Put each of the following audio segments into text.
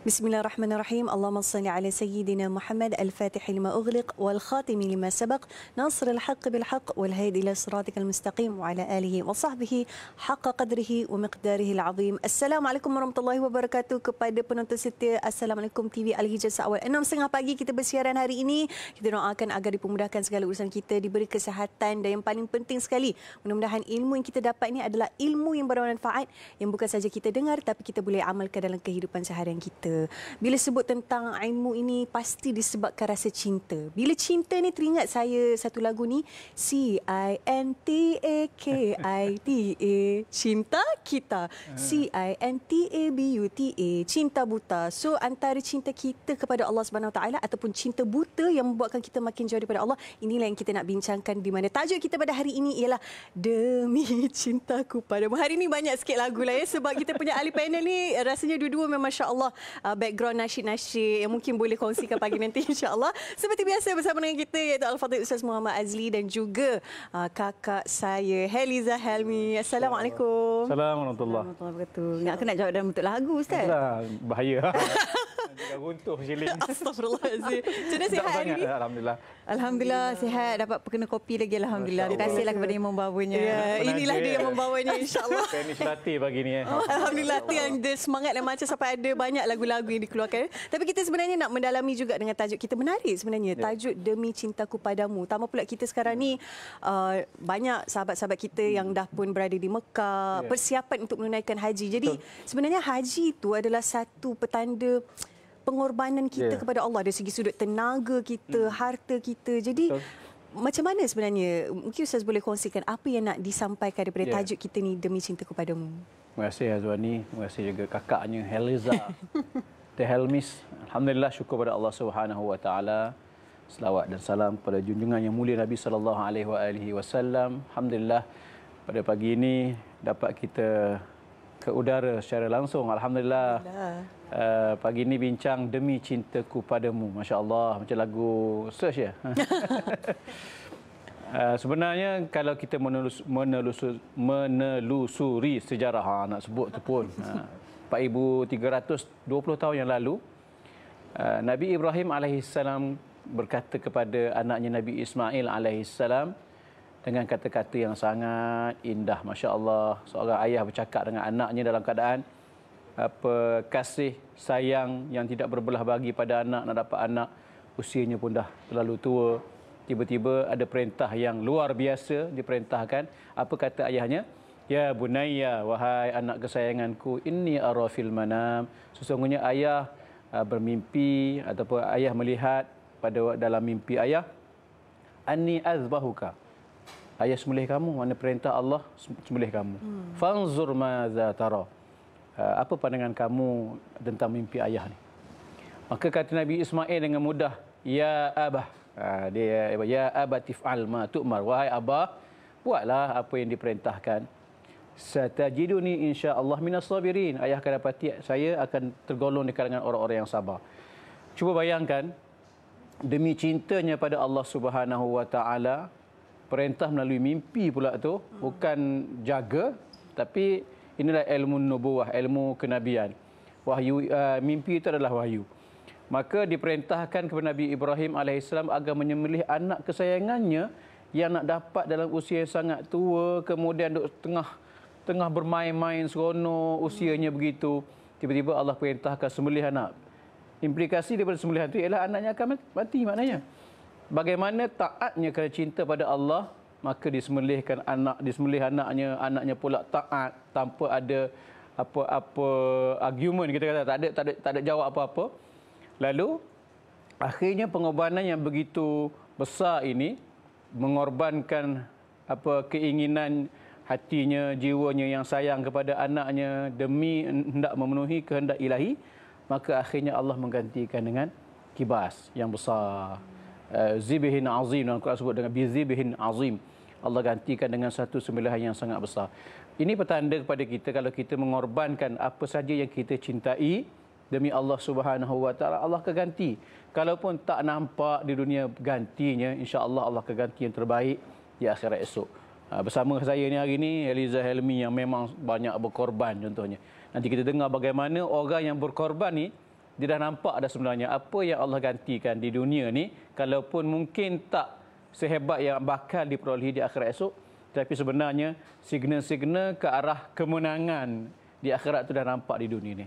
بسم الله الرحمن الرحيم. اللهم صل على سيدنا محمد الفاتح لما أغلق والخاتم لما سبق ناصر الحق بالحق والهادي إلى صراطك المستقيم وعلى آله وصحبه حق قدره ومقداره العظيم. Assalamualaikum warahmatullahi wabarakatuh kepada penonton setia Assalamualaikum TV Al-Hijaz awal 6.30 pagi kita bersiaran hari ini. Kita doakan agar dipermudahkan segala urusan kita, diberi kesihatan dan yang paling penting sekali mudah-mudahan ilmu yang kita dapat ini adalah ilmu yang bermanfaat yang bukan saja kita dengar tapi kita boleh amalkan dalam kehidupan seharian kita. Bila sebut tentang ilmu ini pasti disebabkan rasa cinta. Bila cinta ni teringat saya satu lagu ni CINTAKITA Cinta Kita, CINTABUTA Cinta Buta. So antara cinta kita kepada Allah Subhanahu Wa Taala ataupun cinta buta yang membuatkan kita makin jauh daripada Allah, inilah yang kita nak bincangkan di mana tajuk kita pada hari ini ialah Demi Cintaku Padamu. Hari ini banyak sikit lagu lah ya sebab kita punya ahli panel ni rasanya dua-dua memang masya-Allah background nasyid-nasyid yang mungkin boleh kongsikan pagi nanti insya-Allah. Seperti biasa bersama dengan kita iaitu Al-Fadhil Ustaz Muhammad Azli dan juga kakak saya Heliza Helmi. Assalamualaikum. Assalamualaikum warahmatullahi wabarakatuh. Aku nak jawab dalam bentuk lagu Ustaz. Bahaya. Jangan runtuh siling. Astagfirullahalazim. Macam mana sihat hari ini? Alhamdulillah. Alhamdulillah sihat, dapat perkena kopi lagi alhamdulillah. Terima kasihlah kepada yang membawanya. Ya, inilah dia yang membawanya insya-Allah. Finish latih pagi ni Alhamdulillah tu yang dia semangat dan macam sampai ada banyak lagu-lagu yang dikeluarkan. Tapi kita sebenarnya nak mendalami juga dengan tajuk kita menarik sebenarnya. Tajuk Demi Cintaku Padamu. Tambah pula kita sekarang ni banyak sahabat-sahabat kita yang dah pun berada di Mekah, persiapan untuk menunaikan haji. Jadi sebenarnya haji itu adalah satu petanda pengorbanan kita kepada Allah dari segi sudut tenaga kita, harta kita. Jadi macam mana sebenarnya? Mungkin Ustaz boleh kongsikan apa yang nak disampaikan daripada tajuk kita ni Demi Cintaku Padamu. Terima kasih Azwani, terima kasih juga kakaknya Heliza. Teh Helmis. Alhamdulillah syukur pada Allah Subhanahu Wa Taala. Selawat dan salam kepada junjungan yang mulia Nabi sallallahu alaihi wasallam. Alhamdulillah pada pagi ini dapat kita ke udara secara langsung. Alhamdulillah. Pagi ini bincang Demi Cintaku Padamu. Masya-Allah macam lagu search ya. Sebenarnya kalau kita menelusuri sejarah nak sebut tu pun 4320 tahun yang lalu Nabi Ibrahim alaihissalam berkata kepada anaknya Nabi Ismail alaihissalam dengan kata-kata yang sangat indah, masya-Allah. Seorang ayah bercakap dengan anaknya dalam keadaan kasih sayang yang tidak berbelah bagi pada anak. Nak dapat anak usianya pun dah terlalu tua, tiba-tiba ada perintah yang luar biasa diperintahkan. Apa kata ayahnya? Ya bunayya, wahai anak kesayanganku, inni ara fil manam, sesungguhnya ayah bermimpi ataupun ayah melihat pada dalam mimpi ayah, anni azbahuka, ayah sembelih kamu, mana perintah Allah sembelih kamu. Fanzur madza tara, apa pandangan kamu tentang mimpi ayah ni? Maka kata Nabi Ismail dengan mudah, ya abah, Dia ya abatif'al ma tu'mar. Wahai abah, buatlah apa yang diperintahkan. Satajiduni insya-Allah minas sabirin. Ayah akan dapati saya akan tergolong di kalangan orang-orang yang sabar. Cuba bayangkan, demi cintanya pada Allah Subhanahu wa taala, perintah melalui mimpi pula tu, bukan jaga, tapi inilah ilmu nubuwah, ilmu kenabian. Wahyu, mimpi itu adalah wahyu. Maka diperintahkan kepada Nabi Ibrahim alaihissalam agar menyembelih anak kesayangannya yang nak dapat dalam usia yang sangat tua, kemudian duk tengah bermain-main seronok, usianya begitu. Tiba-tiba Allah perintahkan sembelih anak. Implikasi daripada sembelihan itu ialah anaknya akan mati maknanya. Bagaimana taatnya kerana cinta pada Allah, maka disembelih anaknya, anaknya pula taat tanpa ada apa argument, kita kata tak ada jawab apa-apa. Lalu akhirnya pengorbanan yang begitu besar ini mengorbankan keinginan hatinya, jiwanya yang sayang kepada anaknya demi hendak memenuhi kehendak ilahi, maka akhirnya Allah menggantikan dengan kibas yang besar. Zibihin azim, dalam Quran sebut dengan bizibihin azim. Allah gantikan dengan satu sembelihan yang sangat besar. Ini petanda kepada kita kalau kita mengorbankan apa saja yang kita cintai demi Allah Subhanahu wa taala, Allah akan ganti. Kalaupun tak nampak di dunia gantinya, insya-Allah Allah akan ganti yang terbaik di akhirat esok. Bersama saya ni hari ni Eliza Helmi yang memang banyak berkorban contohnya. Nanti kita dengar bagaimana orang yang berkorban ni, dia dah nampak dah sebenarnya apa yang Allah gantikan di dunia ni, kalaupun mungkin tak sehebat yang bakal diperolehi di akhirat esok, tapi sebenarnya signal-signal ke arah kemenangan di akhirat tu dah nampak di dunia ni.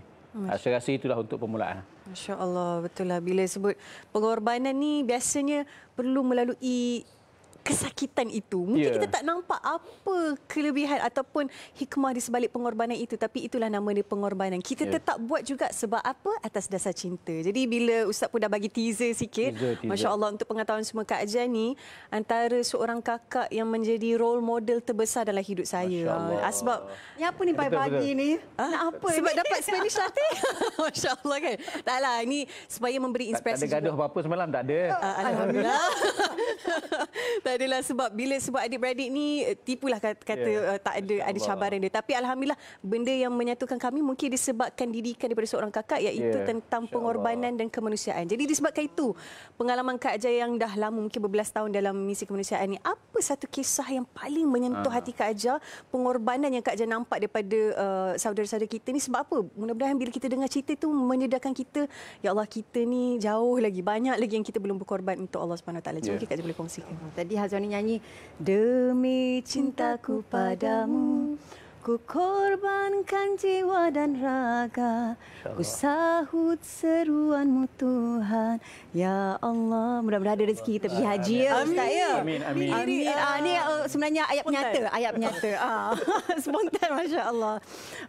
Saya rasa itulah untuk permulaan. Masya Allah, betul lah. Bila sebut pengorbanan ni biasanya perlu melalui kesakitan itu. Mungkin kita tak nampak apa kelebihan ataupun hikmah di sebalik pengorbanan itu, tapi itulah nama dia pengorbanan. Kita tetap buat juga sebab apa? Atas dasar cinta. Jadi bila Ustaz pun dah bagi teaser sikit, Masya Allah, untuk pengetahuan semua Kak Ajar ni antara seorang kakak yang menjadi role model terbesar dalam hidup saya. Sebab ni apa ni pagi-pagi ni? Nak apa sebab ni? dapat Spanish latih. Masya Allah kan. Taklah, ini supaya memberi inspirasi. Tak ada gaduh apa-apa semalam, tak ada. Alhamdulillah. Tak adalah, sebab bila sebab adik-beradik ni tipulah kata tak ada cabaran dia, tapi alhamdulillah benda yang menyatukan kami mungkin disebabkan didikan daripada seorang kakak, iaitu tentang pengorbanan dan kemanusiaan. Jadi disebabkan itu pengalaman Kak Ajar yang dah lama mungkin berbelas tahun dalam misi kemanusiaan ni, apa satu kisah yang paling menyentuh hati Kak Ajar, pengorbanan yang Kak Ajar nampak daripada saudara-saudara kita ni? Sebab apa? Mudah-mudahan bila kita dengar cerita tu menyedarkan kita, ya Allah, kita ni jauh lagi, banyak lagi yang kita belum berkorban untuk Allah Subhanahu Wa Taala. Mungkin Kak Ajar boleh kongsikan. Tadi Hazwani nyanyi, demi cintaku padamu, ku korbankan jiwa dan raga, ku sahut seruanmu Tuhan, ya Allah. Mudah-mudahan ada rezeki kita pergi haji ya Ustaz ya. Amin, amin. Ini sebenarnya ayat penyata. Spontan, Masya Allah.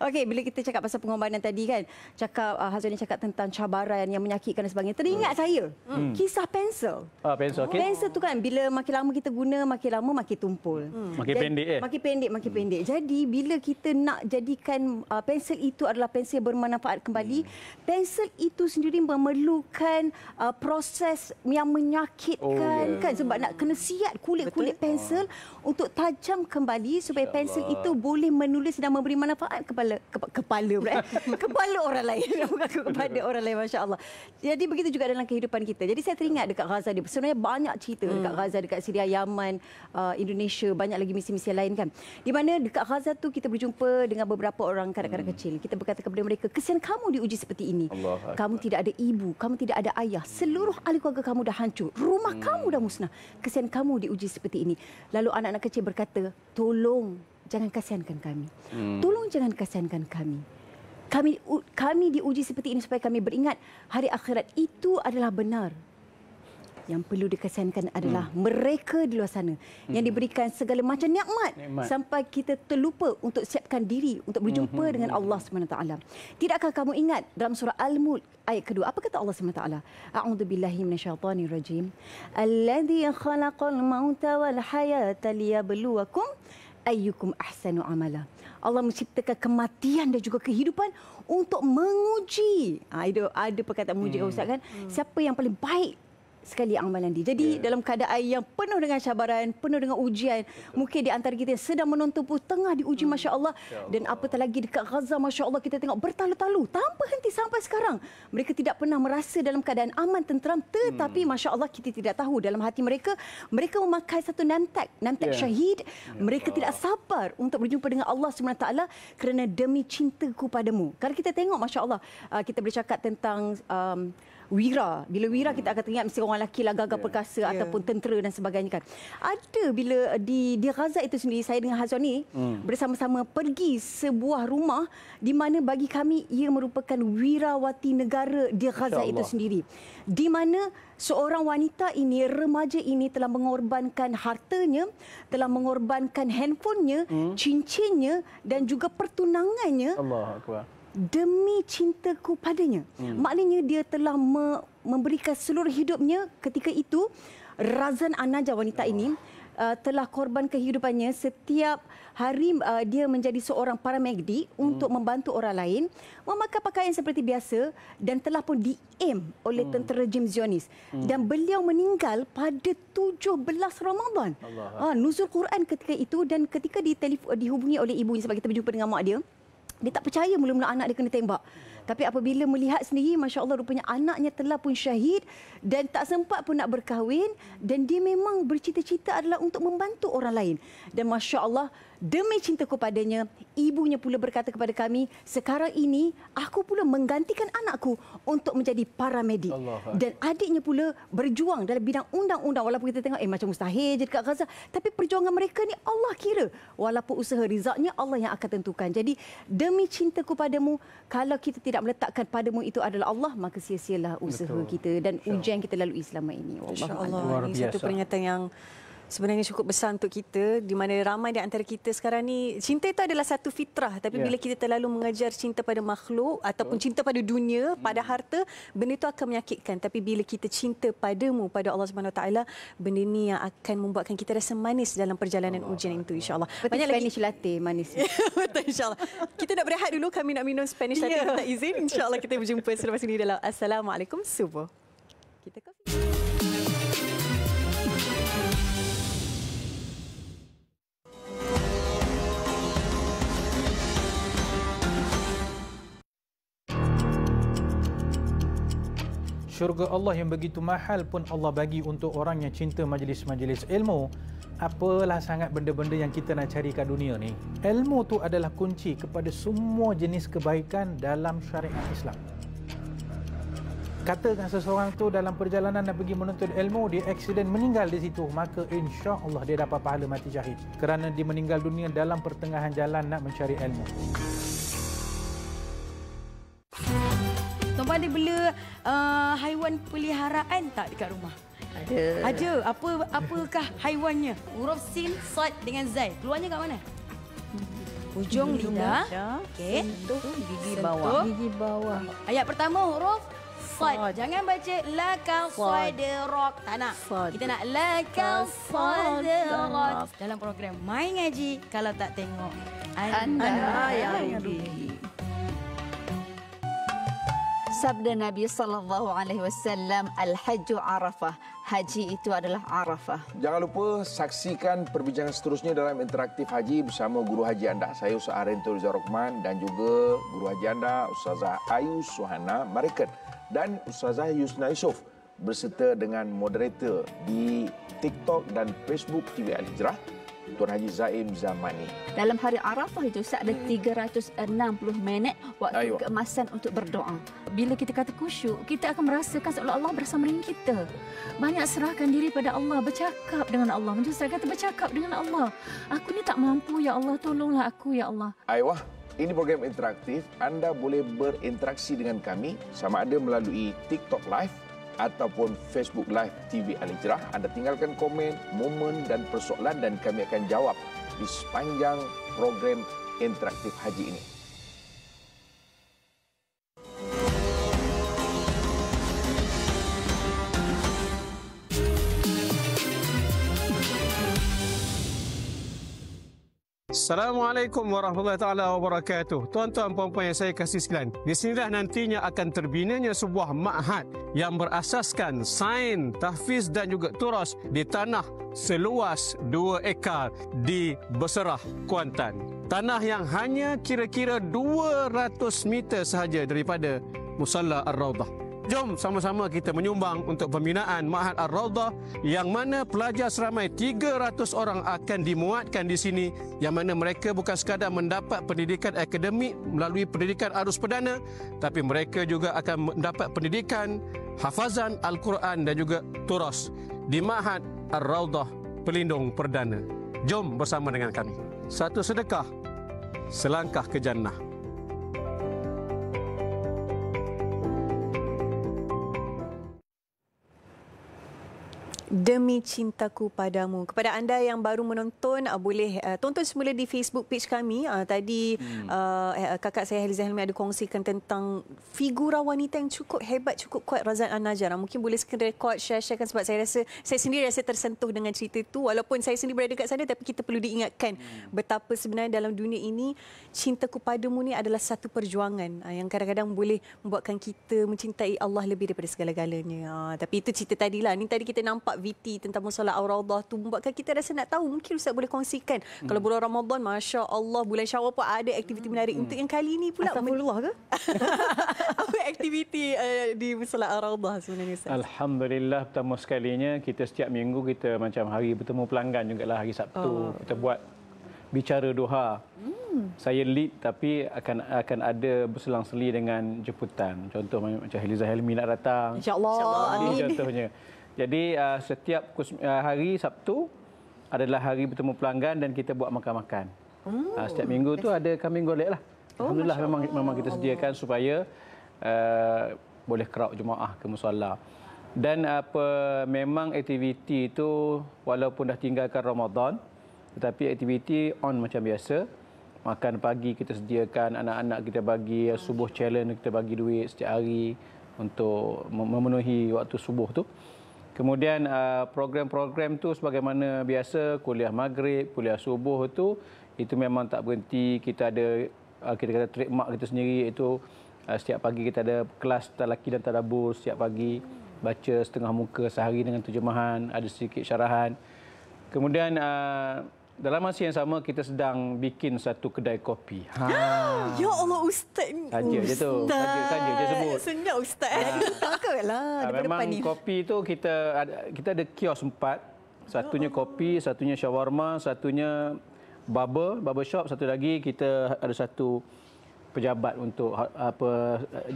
Okey, bila kita cakap pasal pengorbanan tadi kan, Hazwani cakap tentang cabaran yang menyakitkan dan sebagainya. Teringat saya kisah pensel. Pensel, okey. Pensel tu kan, bila makin lama kita guna, makin lama makin tumpul. Makin pendek Makin pendek. Jadi bila kita nak jadikan pensel itu adalah pensel yang bermanfaat kembali, pensel itu sendiri memerlukan proses yang menyakitkan kan, sebab nak kena siat kulit-kulit pensel untuk tajam kembali supaya pensel itu boleh menulis dan memberi manfaat kepala orang lain, bukan kepada orang lain. Masya Allah. Jadi begitu juga dalam kehidupan kita. Jadi saya teringat dekat Gaza, dia sebenarnya banyak cerita dekat Gaza, dekat Syria, Yaman, Indonesia, banyak lagi misi-misi lain kan, di mana dekat Gaza tu kita berjumpa dengan beberapa orang kanak-kanak kecil. Kita berkata kepada mereka, kesian kamu diuji seperti ini. Kamu tidak ada ibu, kamu tidak ada ayah, seluruh ahli keluarga kamu dah hancur, rumah kamu dah musnah. Kesian kamu diuji seperti ini. Lalu anak-anak kecil berkata, tolong jangan kasihankan kami. Tolong jangan kasihankan kami. Kami diuji seperti ini supaya kami beringat hari akhirat itu adalah benar. Yang perlu dikasihankan adalah mereka di luar sana yang diberikan segala macam nikmat sampai kita terlupa untuk siapkan diri untuk berjumpa dengan Allah SWT. Tidakkah kamu ingat dalam surah Al-Mulk ayat kedua, apa kata Allah SWT? A'udzubillahi minasyaitonirrajim. Alladzi khalaqal mauta wal hayata liyabluwakum ayyukum ahsanu amala. Allah menciptakan kematian dan juga kehidupan untuk menguji. Ada perkataan menguji Ustaz kan? Siapa yang paling baik sekali amalan dia. Jadi dalam keadaan yang penuh dengan cabaran, penuh dengan ujian, mungkin di antara kita yang sedang menonton pun tengah diuji, Masya Allah. Dan apatah lagi dekat Gaza, Masya Allah, kita tengok bertalu-talu tanpa henti sampai sekarang. Mereka tidak pernah merasa dalam keadaan aman, tenteram, tetapi Masya Allah kita tidak tahu dalam hati mereka, mereka memakai satu namtag syahid. Mereka tidak sabar untuk berjumpa dengan Allah SWT kerana demi cintaku padamu. Kalau kita tengok, Masya Allah, kita bercakap tentang wira. Bila wira kita akan teringat mesti orang lelaki lah gagah perkasa ataupun tentera dan sebagainya kan. Ada bila di Gaza itu sendiri, saya dengan Hazwani bersama-sama pergi sebuah rumah di mana bagi kami ia merupakan wirawati negara di Gaza itu sendiri. Di mana seorang wanita ini, remaja ini telah mengorbankan hartanya, telah mengorbankan handphonenya, cincinnya dan juga pertunangannya. Allah Akbar. Demi cintaku padanya. Maknanya dia telah memberikan seluruh hidupnya ketika itu. Razan An-Najjar, wanita ini telah korban kehidupannya setiap hari. Dia menjadi seorang paramedic untuk membantu orang lain, memakai pakaian seperti biasa dan telah pun di-aim oleh tentera rejim Zionis. Dan beliau meninggal pada 17 Ramadan. Nuzul Quran ketika itu. Dan ketika dihubungi oleh ibunya, sebab kita berjumpa dengan mak dia, dia tak percaya mula-mula anak dia kena tembak. Tapi apabila melihat sendiri, Masya Allah, rupanya anaknya telah pun syahid dan tak sempat pun nak berkahwin. Dan dia memang bercita-cita adalah untuk membantu orang lain. Dan Masya Allah, demi cintaku padanya, ibunya pula berkata kepada kami, sekarang ini aku pula menggantikan anakku untuk menjadi paramedik. Dan adiknya pula berjuang dalam bidang undang-undang. Walaupun kita tengok macam mustahil je dekat Gaza, tapi perjuangan mereka ni Allah kira. Walaupun usaha rizaknya Allah yang akan tentukan. Jadi demi cintaku padamu, kalau kita tidak meletakkan padamu itu adalah Allah, maka sia-sialah usaha kita dan ujian kita lalui selama ini. Allah, ini satu peringatan yang sebenarnya cukup besar untuk kita, di mana ramai di antara kita sekarang ni, cinta itu adalah satu fitrah, tapi bila kita terlalu mengajar cinta pada makhluk ataupun cinta pada dunia, pada harta, benda itu akan menyakitkan. Tapi bila kita cinta padamu, pada Allah SWT, benda ni yang akan membuatkan kita rasa manis dalam perjalanan ujian itu, insya-Allah. Banyak Spanish latte manis. Betul, insya-Allah. Kita nak berehat dulu, kami nak minum Spanish latte, kita izin. Insya-Allah kita berjumpa selepas ini dalam Assalamualaikum Subuh. Kita syurga Allah yang begitu mahal pun Allah bagi untuk orang yang cinta majlis-majlis ilmu. Apalah sangat benda-benda yang kita nak cari kat dunia ni. Ilmu tu adalah kunci kepada semua jenis kebaikan dalam syariat Islam. Katakan seseorang tu dalam perjalanan nak pergi menuntut ilmu, dia aksiden meninggal di situ, maka insya-Allah dia dapat pahala mati syahid. Kerana dia meninggal dunia dalam pertengahan jalan nak mencari ilmu. Tuan-tuan ada bela haiwan peliharaan tak dekat rumah? Ada. Apakah haiwannya? Huruf Sin, Sad dengan Zai. Keluarnya kat mana? Hujung lidah. Okey. Gigi bawah. Gigi bawah. Ayat pertama huruf Sad. Jangan baca lakal sadrak. Tak nak. Kita nak lakal sadrak. Dalam program My Ngaji, kalau tak tengok anda yang rugi. Sabda Nabi SAW, Al-Hajju Arafah. Haji itu adalah Arafah. Jangan lupa saksikan perbincangan seterusnya dalam interaktif haji bersama guru haji anda. Saya Ustaz Arintul Zarokman dan juga guru haji anda Ustazah Ayu Suhana Marikan dan Ustazah Yusna Yusof berserta dengan moderator di TikTok dan Facebook TV Al-Hijrah, Tuan Haji Zaim Zamani. Dalam hari Arafah itu ada 360 minit waktu keemasan untuk berdoa. Bila kita kata khusyuk, kita akan merasakan seolah Allah bersama dengan kita. Banyak serahkan diri pada Allah, bercakap dengan Allah. Macam saya kata, bercakap dengan Allah. Aku ni tak mampu, ya Allah, tolonglah aku, ya Allah. Aywa, ini program interaktif. Anda boleh berinteraksi dengan kami sama ada melalui TikTok Live ataupun Facebook Live TV Al-Hijrah. Anda tinggalkan komen, momen dan persoalan dan kami akan jawab di sepanjang program interaktif haji ini. Assalamualaikum warahmatullahi taala wabarakatuh. Tuan-tuan puan-puan yang saya kasih sekalian, di sinilah nantinya akan terbinanya sebuah ma'had yang berasaskan sains, tahfiz dan juga turas di tanah seluas 2 ekar di Beserah, Kuantan. Tanah yang hanya kira-kira 200 meter sahaja daripada Musalla Ar-Rawdah. Jom sama-sama kita menyumbang untuk pembinaan Ma'had Ar-Rawdah yang mana pelajar seramai 300 orang akan dimuatkan di sini, yang mana mereka bukan sekadar mendapat pendidikan akademik melalui pendidikan arus perdana, tapi mereka juga akan mendapat pendidikan hafazan Al-Quran dan juga turas di Ma'had Ar-Rawdah Pelindung Perdana. Jom bersama dengan kami. Satu sedekah, selangkah ke jannah. Demi cintaku padamu. Kepada anda yang baru menonton, boleh tonton semula di Facebook page kami. Tadi kakak saya Haliza Helmi ada kongsikan tentang figura wanita yang cukup hebat, cukup kuat, Razan An-Najjar. Mungkin boleh screen record, share-sharekan sebab saya sendiri rasa tersentuh dengan cerita itu. Walaupun saya sendiri berada dekat sana, tapi kita perlu diingatkan betapa sebenarnya dalam dunia ini cintaku padamu ni adalah satu perjuangan yang kadang-kadang boleh membuatkan kita mencintai Allah lebih daripada segala-galanya. Tapi itu cerita tadilah. Ni tadi kita nampak VT tentang Musalla Ar-Rawdah tu membuatkan kita rasa nak tahu. Mungkin Ustaz boleh kongsikan. Kalau bulan Ramadan, Masya Allah, bulan Syawal pun ada aktiviti menarik. Untuk yang kali ini pula, Astagfirullah ke? apa aktiviti di Musalla Ar-Rawdah sebenarnya Ustaz? Alhamdulillah, pertama sekalinya kita setiap minggu kita macam hari bertemu pelanggan jugalah, hari Sabtu. Kita buat bicara duha. Saya lead, tapi akan ada berselang-seli dengan jemputan. Contoh macam Haliza Helmi nak datang. InsyaAllah. Ini contohnya. Jadi setiap hari Sabtu adalah hari bertemu pelanggan dan kita buat makan-makan. Setiap minggu tu ada kambing golek lah. Alhamdulillah, memang kita sediakan supaya boleh crowd jemaah ke musalla. Dan memang aktiviti itu walaupun dah tinggalkan Ramadan, tetapi aktiviti on macam biasa. Makan pagi kita sediakan, anak-anak kita bagi subuh challenge, kita bagi duit setiap hari untuk memenuhi waktu subuh tu. Kemudian program-program tu sebagaimana biasa, kuliah maghrib, kuliah subuh tu, itu memang tak berhenti. Kita ada, kita kata trademark kita sendiri, iaitu setiap pagi kita ada kelas talaki dan tadabbur setiap pagi. Baca setengah muka sehari dengan terjemahan, ada sedikit syarahan. Kemudian dalam masa yang sama kita sedang bikin satu kedai kopi. Ya Allah, Ustaz. Saja je tu. Saja je sebut. Senyap Ustaz. Takutlah. Memang kopi tu kita ada kios 4. Satunya kopi, satunya shawarma, satunya barber shop, satu lagi kita ada satu pejabat untuk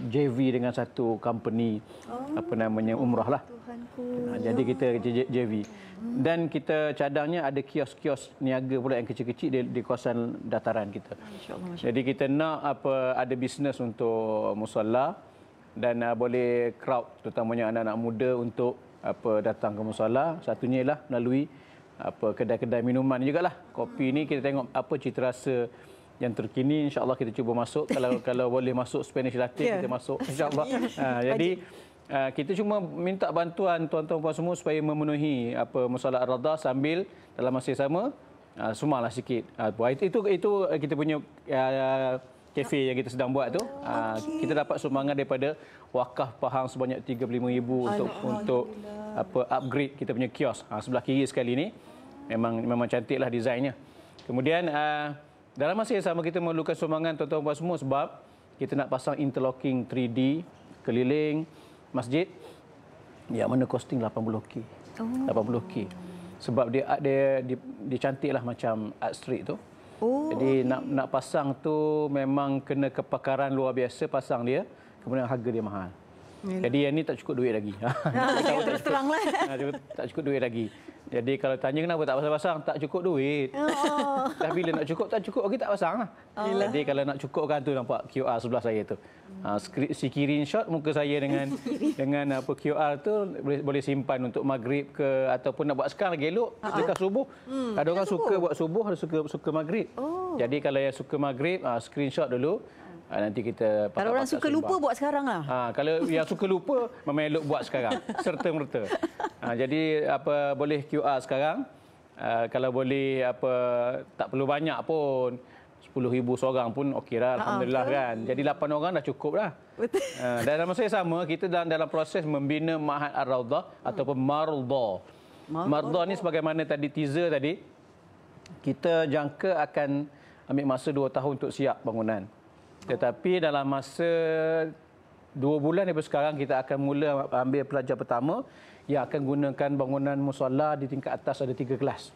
JV dengan satu company umrah lah. Jadi kita JV. Dan kita cadangnya ada kios-kios niaga pula yang kecil-kecil di kawasan dataran kita. Jadi kita nak ada bisnes untuk musalla dan boleh crowd terutamanya anak-anak muda untuk datang ke musalla. Satunya ialah melalui kedai-kedai minuman jugalah. Kopi ni kita tengok apa cita rasa yang terkini, insya-Allah kita cuba masuk. Kalau boleh masuk Spanish Latte, kita masuk insya-Allah. Jadi kita cuma minta bantuan tuan-tuan puan semua supaya memenuhi Musalla Ar-Rawdah sambil dalam masa yang sama sumbanglah sikit. Itu kita punya kafe yang kita sedang buat tu. Kita dapat sumbangan daripada wakaf Pahang sebanyak 35,000 untuk upgrade kita punya kios. Sebelah kiri sekali ni memang cantiklah desainnya. Kemudian dalam masa yang sama kita memerlukan sumbangan tuan-tuan puan semua sebab kita nak pasang interlocking 3D keliling masjid yang mana costing 80k. 80k. Sebab dia cantiklah macam art street tu. Jadi nak pasang tu memang kena kepakaran luar biasa pasang dia. Kemudian harga dia mahal. Jadi yang ni tak cukup duit lagi. Terus teranglah. Tak cukup duit lagi. Jadi kalau tanya kenapa tak pasang-pasang, tak cukup duit. Tapi bila nak cukup, tak cukup lagi tak pasang lah. Jadi kalau nak cukupkan tu nampak QR sebelah saya tu. Screenshot muka saya dengan QR tu boleh simpan untuk maghrib ke ataupun nak buat sekarang lagi elok dekat subuh. Ada orang suka buat subuh, ada suka maghrib. Jadi kalau yang suka maghrib, screenshot dulu. Nanti kita kalau orang suka lupa buat sekarang lah. Kalau yang suka lupa memang elok buat sekarang serta merta. Jadi boleh QR sekarang Kalau boleh tak perlu banyak pun. 10,000 seorang pun okeylah, alhamdulillah kan. Jadi 8 orang dah cukup dah. Betul. Dan dalam masa yang sama kita dalam proses membina Ma'had Ar-Raudhah ataupun Mardha. Mardha ni sebagaimana tadi teaser tadi, kita jangka akan ambil masa 2 tahun untuk siap bangunan. Tetapi dalam masa 2 bulan daripada sekarang kita akan mula ambil pelajar pertama yang akan gunakan bangunan musalla di tingkat atas, ada 3 kelas.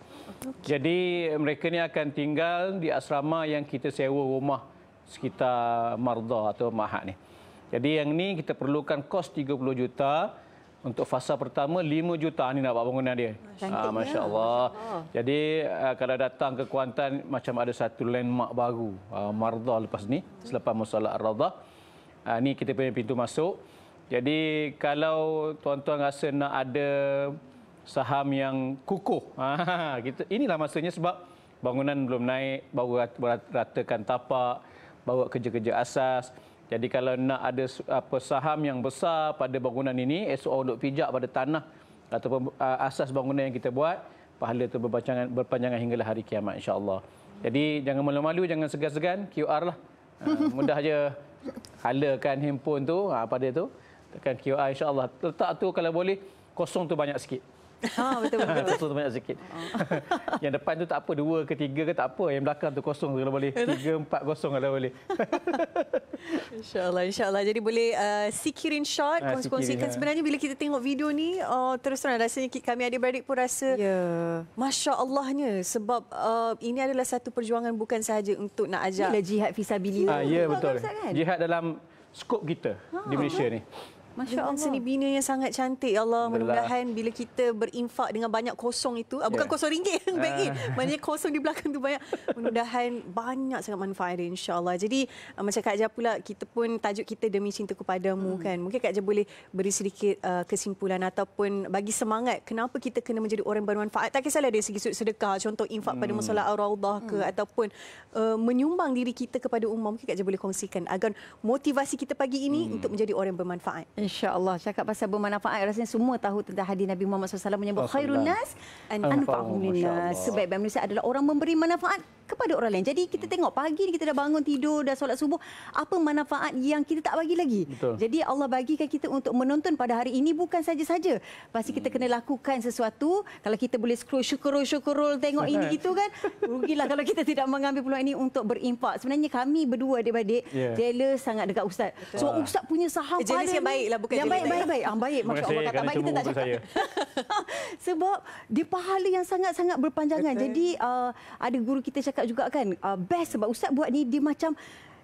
Jadi mereka ni akan tinggal di asrama yang kita sewa rumah sekitar Mardha atau Ma'had ni. Jadi yang ni kita perlukan kos 30 juta. Untuk fasa pertama 5 juta ni nak buat bangunan dia. Masya Allah. Jadi kalau datang ke Kuantan macam ada satu landmark baru Mardha lepas ni selepas musalla Ar-Raudhah. Ni kita punya pintu masuk. Jadi kalau tuan-tuan rasa nak ada saham yang kukuh, inilah masanya sebab bangunan belum naik, baru ratakan tapak, bawa kerja-kerja asas. Jadi kalau nak ada saham yang besar pada bangunan ini, esok untuk pijak pada tanah ataupun asas bangunan yang kita buat, pahala itu berpanjangan hinggalah hari kiamat insya-Allah. Jadi jangan malu-malu, jangan segan-segan, QR lah. Mudah je halakan handphone tu, pada tu tekan QR insya-Allah. Letak tu kalau boleh kosong tu banyak sikit. Betul. Kosong tu banyak sikit. Yang depan tu tak apa, 2 ke 3 ke tak apa. Yang belakang tu kosong kalau boleh. 3, 4 kosong kalau boleh. InsyaAllah. Jadi boleh screenshot, kongsi-kongsikan. Sebenarnya bila kita tengok video ni, terus terang rasanya kami adik-beradik pun rasa Masya Allahnya. Sebab ini adalah satu perjuangan bukan sahaja untuk nak ajak. Bila jihad fisabilillah. Ya, betul. Kan? Jihad dalam skop kita di Malaysia ni. Masya Allah. Seni bina yang sangat cantik. Ya Allah, mudah-mudahan bila kita berinfak dengan banyak kosong itu, bukan kosong ringgit yang baik, banyak kosong di belakang tu banyak. Mudah-mudahan banyak sangat manfaat dia insya-Allah. Jadi macam Kak Jah pula, kita pun tajuk kita demi cinta kepadamu kan. Mungkin Kak Jah boleh beri sedikit kesimpulan ataupun bagi semangat kenapa kita kena menjadi orang bermanfaat. Tak kisahlah dari segi sudut sedekah, contoh infak pada musalla Ar-Raudhah ke ataupun menyumbang diri kita kepada ummah. Mungkin Kak Jah boleh kongsikan agar motivasi kita pagi ini untuk menjadi orang bermanfaat. InsyaAllah. Cakap pasal bermanfaat, rasanya semua tahu tentang hadis Nabi Muhammad SAW menyebut khairun nas anfa'uhum linnas. Sebaik-baik manusia adalah orang memberi manfaat kepada orang lain. Jadi kita tengok pagi ni kita dah bangun tidur, dah solat subuh, apa manfaat yang kita tak bagi lagi. Betul. Jadi Allah bagikan kita untuk menonton pada hari ini bukan saja-saja. Pasti kita kena lakukan sesuatu. Kalau kita boleh scroll syukur tengok ini itu kan, rugilah kalau kita tidak mengambil peluang ini untuk berinfak. Sebenarnya kami berdua adik-beradik jealous sangat dekat Ustaz. So Ustaz punya saham jealous yang baik lah, bukan yang baik. Baik. Masya-Allah, kata baik kita tak cakap. Sebab dia pahala yang sangat-sangat berpanjangan. Jadi ada guru kita cakap juga kan, best sebab Ustaz buat ni dia macam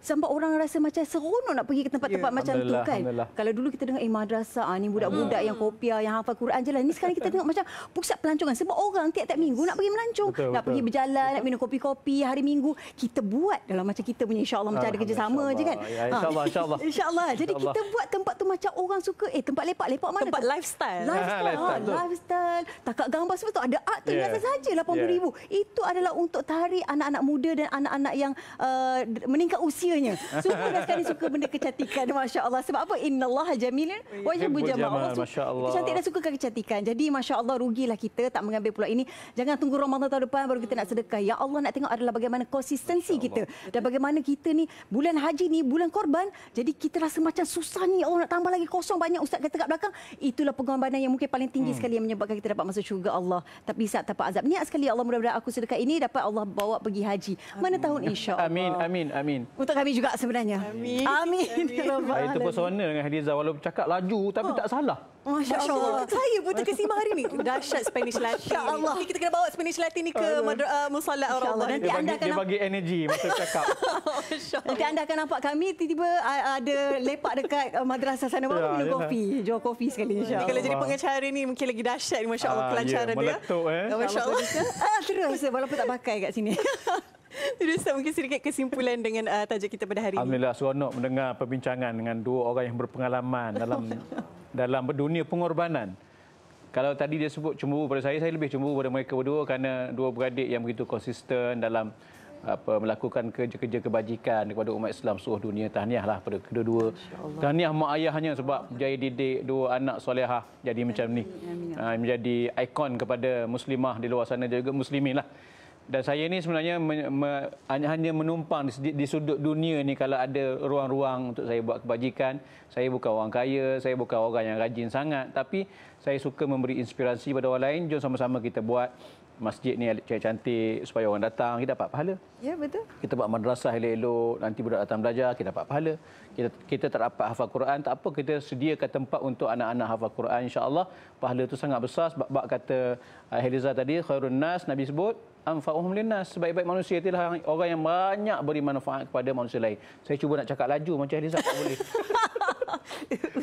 sampai orang rasa macam seronok nak pergi ke tempat-tempat macam tu kan. Kalau dulu kita dengar madrasah ni budak-budak yang kopiah, yang hafal Quran je lah. Ni sekarang kita tengok macam pusat pelancongan. Sebab orang tiap-tiap minggu nak pergi melancong, nak pergi berjalan, nak minum kopi-kopi hari minggu. Kita buat dalam macam kita punya insya-Allah macam ada kerjasama je kan. InsyaAllah. InsyaAllah. Jadi kita buat tempat tu macam orang suka tempat lepak mana? Tempat lifestyle. Lifestyle. Takat gambar sebab tu ada art tu biasa saja 80,000. Itu adalah untuk tarik anak-anak muda dan anak-anak yang meningkat usia. Semua dah sekali suka benda kecantikan. Masya Allah. Sebab apa? Innallaha jamilun wa yuhibbul jamal. Masya Allah. Kita cantik dan suka kecantikan. Jadi Masya Allah, rugilah kita tak mengambil peluang ini. Jangan tunggu Ramadan tahun depan baru kita nak sedekah. Ya Allah, nak tengok adalah bagaimana konsistensi kita. Dan bagaimana kita ni, bulan haji ni, bulan korban. Jadi kita rasa macam susah ni. Allah nak tambah lagi kosong banyak. Ustaz kata kat belakang. Itulah pengorbanan yang mungkin paling tinggi sekali yang menyebabkan kita dapat masuk syurga Allah. Tapi saat tanpa azab. Niat sekali Allah, mudah-mudahan aku sedekah ini dapat Allah bawa pergi haji. Mana tahun insya-Allah. Amin. Untuk kami juga sebenarnya. Amin. Itu pesona dengan Hadiza, walaupun cakap laju tapi tak salah. Masya Allah. Saya pun terkesima hari ni. Dahsyat Spanish Latin. Masya Allah. Kita kena bawa Spanish Latin ni ke musalla Ar-Raudhah. Nanti anda akan dia bagi energi masa cakap. Nanti anda akan nampak kami tiba-tiba ada lepak dekat madrasah sana baru minum kopi. Jual kopi sekali insya-Allah. Kalau jadi pengacara ni mungkin lagi dahsyat ni, masya-Allah kelancaran dia. Meletup Masya-Allah. Terus walaupun tak pakai kat sini. Jadi Ustaz, mungkin sedikit kesimpulan dengan tajuk kita pada hari ini. Alhamdulillah, seronok mendengar perbincangan dengan dua orang yang berpengalaman dalam dunia pengorbanan. Kalau tadi dia sebut cemburu pada saya lebih cemburu pada mereka berdua kerana dua beradik yang begitu konsisten dalam melakukan kerja-kerja kebajikan kepada umat Islam seluruh dunia. Tahniahlah pada kedua-dua. Tahniah mak ayahnya sebab berjaya didik dua anak solehah jadi macam ni. Menjadi ikon kepada muslimah di luar sana juga muslimin lah. Dan saya ni sebenarnya hanya menumpang di sudut dunia ni kalau ada ruang-ruang untuk saya buat kebajikan. Saya bukan orang kaya, saya bukan orang yang rajin sangat, tapi saya suka memberi inspirasi pada orang lain. Jom sama-sama kita buat masjid ni cantik supaya orang datang, kita dapat pahala. Ya, betul. Kita buat madrasah elok-elok, nanti budak datang belajar, kita dapat pahala. Kita tak dapat hafal Quran, tak apa, kita sediakan tempat untuk anak-anak hafal Quran, insya-Allah. Pahala itu sangat besar sebab kata Heliza tadi, khairun nas, Nabi sebut anfa'uhum linnas, sebaik-baik manusia itulah orang yang banyak beri manfaat kepada manusia lain. Saya cuba nak cakap laju macam Heliza, tak boleh.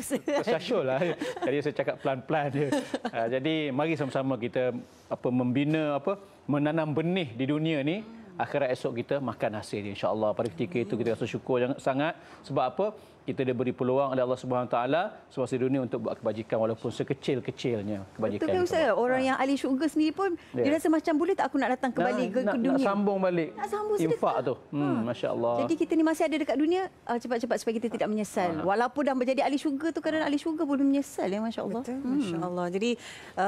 Tersasyul lah. Jadi saya cakap pelan-pelan je. Jadi mari sama-sama kita membina, menanam benih di dunia ni. Akhirat esok kita makan hasil dia, insya-Allah. Pada ketika itu kita rasa syukur sangat. Sebab apa? Kita diberi peluang oleh Allah Subhanahu Wa Taala semasa dunia untuk buat kebajikan walaupun sekecil-kecilnya kebajikan. Betul Ustaz, orang yang ahli syurga sendiri pun dia rasa macam boleh tak aku nak datang kembali ke dunia. Nak sambung balik. Nak sambung infak tu. Masya-Allah. Jadi kita ni masih ada dekat dunia, cepat-cepat supaya kita tidak menyesal. Walaupun dah menjadi ahli syurga tu, kadang ahli syurga boleh menyesal ya, masya-Allah. Masya-Allah. Jadi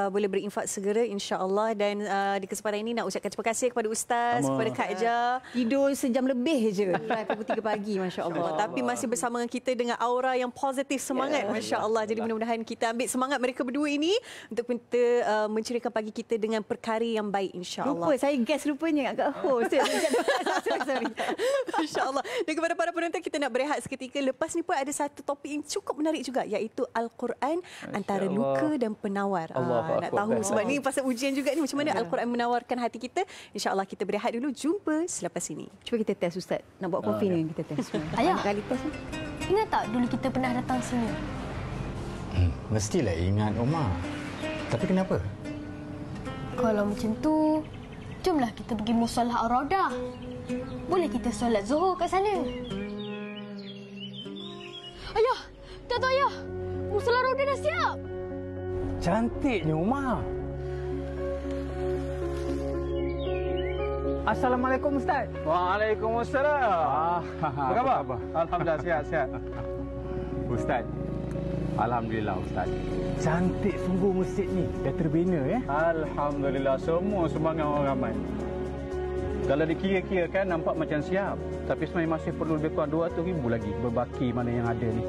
boleh berinfak segera insya-Allah. Dan di kesempatan ini nak ucapkan terima kasih kepada Ustaz, kepada Kak Eja. Tidur sejam lebih je. Pukul 3 pagi, masya-Allah. Tapi masih bersama dengan kita dengan aura yang positif, semangat, masya-Allah. Jadi mudah-mudahan kita ambil semangat mereka berdua ini untuk kita menceriakan pagi kita dengan perkara yang baik, insya-Allah. Lupa, saya guest rupanya agak host. Sorry. Masya-Allah. Dan kepada para penonton, kita nak berehat seketika. Lepas ni pun ada satu topik yang cukup menarik juga, iaitu Al-Quran antara luka dan penawar. Nak tahu sebab ni pasal ujian juga ni, macam mana Al-Quran menawarkan hati kita. Insya-Allah kita berehat dulu. Jumpa selepas ini. Cuba kita test Ustaz. Nak buat kopi ni kita test. Ayah, kali test ni. Ingat tak dulu kita pernah datang sini? Mestilah ingat, Omar. Tapi kenapa? Kalau macam tu, jomlah kita pergi Musallah Ar-Raudah. Boleh kita solat Zuhur kat sana. Ayah, tak tahu ayah. Musallah Ar-Raudah dah siap. Cantiknya, Omar. Assalamualaikum Ustaz. Waalaikumsalam. Apa khabar? Alhamdulillah sihat. Ustaz. Alhamdulillah Ustaz. Cantik sungguh masjid ni. Dah terbina ya. Alhamdulillah, semua semangat orang ramai. Kalau dikira-kira kan nampak macam siap, tapi sebenarnya masih perlu lebih kurang 200,000 lagi berbaki mana yang ada ni.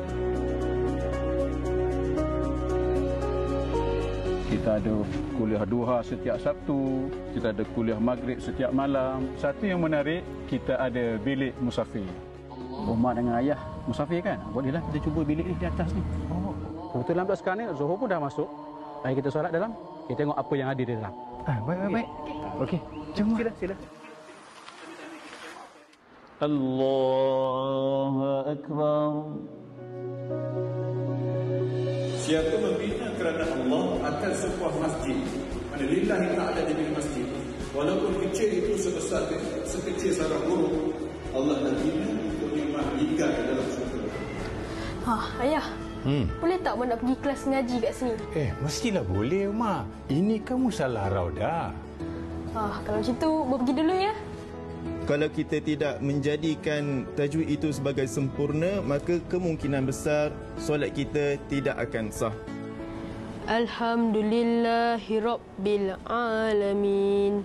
Kita ada kuliah duha setiap Sabtu, kita ada kuliah maghrib setiap malam. Satu yang menarik, kita ada bilik musafir. Mak dengan ayah musafir kan? Bolehlah kita cuba bilik ni di atas ni. Kebetulan pula sekarang ni Zuhur pun dah masuk. Mari kita solat dalam. Kita tengok apa yang ada di dalam. Baik. Okey. Jom. Sila. Allahu Akbar. Siapa membina kerana Allah akan sebuah masjid, mana lillahi ta'ala di masjid, walaupun kecil itu sebesar sekecil sarang burung, Allah nak bina untuk nikmat hingga ke dalam syurga. Ayah. Boleh tak Mak nak pergi kelas ngaji kat sini? Mestilah boleh, Mak. Ini kan Musallah Ar-Raudah. Kalau macam tu, Mak pergi dulu ya. Kalau kita tidak menjadikan tajwid itu sebagai sempurna, maka kemungkinan besar solat kita tidak akan sah. Alhamdulillahirabbil alamin.